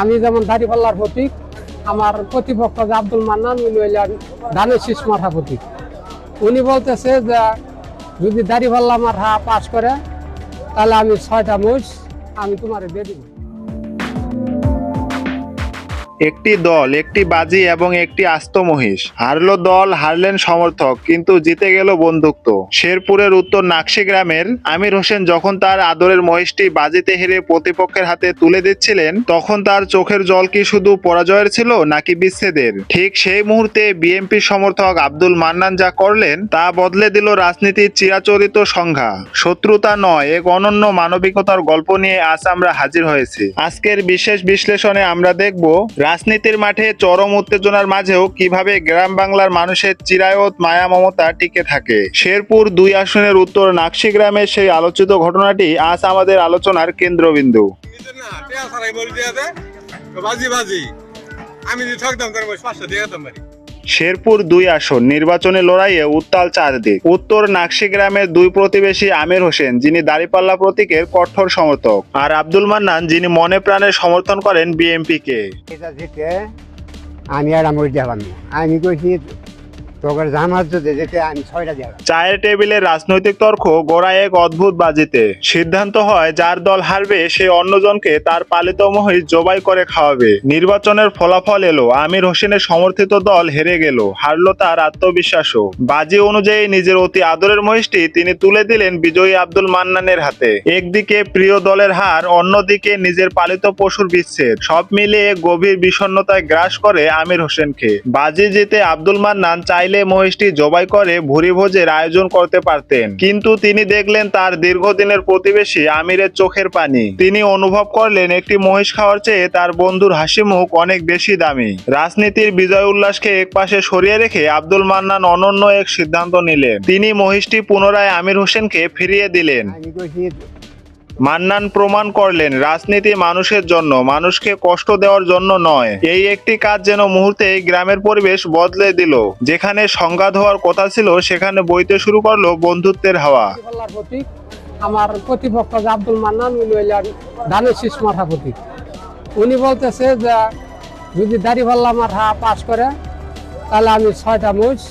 আমি যেমন দাঁড়িপাল্লার প্রতীক, আমার প্রতিপক্ষ যে আব্দুল মান্নান উনি হইলেন ধানের শীষ মাথা প্রতীক। উনি বলতেছে যে যদি দাঁড়িপাল্লা মাথা পাস করে তাহলে আমি 6টা মহিষ আমি তোমারে দিয়ে দিব। একটি দল, একটি বাজি এবং একটি আস্ত মহিষ। হারলো দল, হারলেন সমর্থক, কিন্তু জিতে গেল বন্ধুত্ব। শেরপুরের উত্তর নাকশি গ্রামের আমির হোসেন যখন তার আদরের মহিষটি বাজিতে হেরে প্রতিপক্ষের হাতে তুলে দিচ্ছিলেন, তখন তার চোখের জল কি শুধু পরাজয়ের ছিল নাকি বিচ্ছেদের? ঠিক সেই মুহূর্তে বিএনপি সমর্থক আব্দুল মান্নান যা করলেন তা বদলে দিল রাজনীতির চিরাচরিত সংজ্ঞা। শত্রুতা নয়, এক অনন্য মানবিকতার গল্প নিয়ে আজ আমরা হাজির হয়েছি। আজকের বিশেষ বিশ্লেষণে আমরা দেখব রাজনীতির মাঠে চরম উত্তেজনার মাঝেও কিভাবে গ্রাম বাংলার মানুষের চিরায়ত মায়া মমতা টিকে থাকে। শেরপুর 2 আসনের উত্তর নাকশি গ্রামের সেই আলোচিত ঘটনাটি আজ আমাদের আলোচনার কেন্দ্রবিন্দু। শেরপুর 2 আসন নির্বাচনী লড়াইয়ে উত্তাল চারদিক। উত্তর নাকশি গ্রামের 2 প্রতিবেশী আমির হোসেন, যিনি দাঁড়িপাল্লা প্রতীকের কঠোর সমর্থক, আর আব্দুল মান্নান, যিনি মনে প্রাণে সমর্থন করেন বিএনপিকে। আমি আর আমি আমি কইছি তোকে জানার যদি যেতে আমি 6টা দেব। চায়ের টেবিলে রাজনৈতিক তর্ক গোড়ায় এক অদ্ভুত বাজিতে। সিদ্ধান্ত হয় যার দল হারবে সে অন্যজনকে তার পালিত মহিষ জবাই করে খাওয়াবে। নির্বাচনের ফলাফল এলো, আমির হোসেনের সমর্থিত দল হেরে গেল, হারলো তার আত্মবিশ্বাসও। বাজি অনুযায়ী নিজের অতি আদরের মহিষটি তিনি তুলে দিলেন বিজয়ী আব্দুল মান্নানের হাতে। একদিকে প্রিয় দলের হার, অন্যদিকে নিজের পালিত পশুর বিচ্ছেদ। সব মিলিয়ে গভীর বিষণ্ণতায় গ্রাস করে আমির হোসেনকে। বাজি জিতে আব্দুল মান্নান চাইলে মহিষটি জবাই করে ভুরি ভোজের আয়োজন করতে পারতেন, কিন্তু তিনি দেখলেন তার দীর্ঘদিনের প্রতিবেশী আমিরের চোখের পানি। তিনি অনুভব করলেন একটি মহিষ খাওয়ার চেয়ে তার বন্ধুর হাসি মুখ অনেক বেশি দামি। রাজনীতির বিজয় উল্লাসকে একপাশে সরিয়ে রেখে আব্দুল মান্নান অনন্য এক সিদ্ধান্ত নিলেন। তিনি মহিষটি পুনরায় আমির হোসেনকে ফিরিয়ে দিলেন। মান্নান প্রমাণ করলেন রাজনীতি মানুষের জন্য, মানুষকে কষ্ট দেওয়ার জন্য নয়। এই একটি কাজ যেন মুহূর্তে গ্রামের পরিবেশ বদলে দিল। যেখানে সংঘাত হওয়ার কথা ছিল সেখানে বইতে শুরু করলো বন্ধুত্বের হাওয়া। আমার প্রতিপক্ষ যে আব্দুল মান্নান উনি হইলেন ধানের শীষ মাথা প্রতীক। উনি বলতেছে যে যদি দাঁড়িপাল্লা মাথা পাস করে তাহলে আমি 6টা মহিষ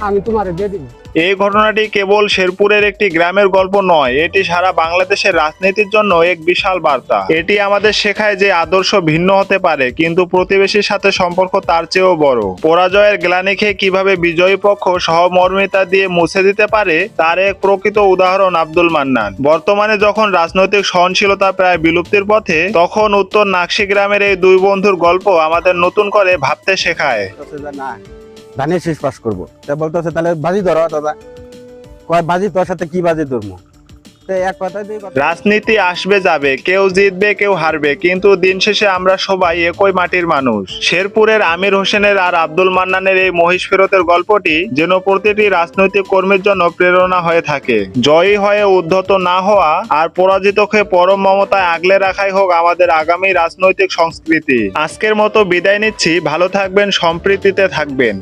আমি তোমারে দিয়ে দিব। এই ঘটনাটি কেবল শেরপুরের একটি গ্রামের গল্প নয়, এটি সারা বাংলাদেশের রাজনীতির জন্য এক বিশাল বার্তা। এটি আমাদের শেখায় যে আদর্শ ভিন্ন হতে পারে, কিন্তু প্রতিবেশীর সাথে সম্পর্ক তার চেয়েও বড়। পরাজয়ের গ্লানি খেয়ে কিভাবে বিজয়ী পক্ষ সহমর্মিতা দিয়ে মুছে দিতে পারে তার এক প্রকৃত উদাহরণ আব্দুল মান্নান। বর্তমানে যখন রাজনৈতিক সহনশীলতা প্রায় বিলুপ্তির পথে, তখন উত্তর নাকশি গ্রামের এই 2 বন্ধুর গল্প আমাদের নতুন করে ভাবতে শেখায়। ধানের শীষ পাস করবো, তা বলতেছে তাহলে বাজি ধরো দাদা। কয় বাজি তোর সাথে কি বাজি ধরবো? এক কথায় রাজনীতি আসবে যাবে, কেউ জিতবে কেউ হারবে, কিন্তু দিন শেষে আমরা সবাই একই মাটির মানুষ। শেরপুরের আমির হোসেনের আর আব্দুল মান্নানের এই মহিষ ফেরতের গল্পটি যেন প্রতিটি রাজনৈতিক কর্মীর জন্য প্রেরণা হয়ে থাকে। জয়ী হয়ে উদ্ধত না হওয়া আর পরাজিতকে পরম মমতায় আগলে রাখাই হোক আমাদের আগামী রাজনৈতিক সংস্কৃতি। আজকের মতো বিদায় নিচ্ছি, ভালো থাকবেন, সম্প্রীতিতে থাকবেন।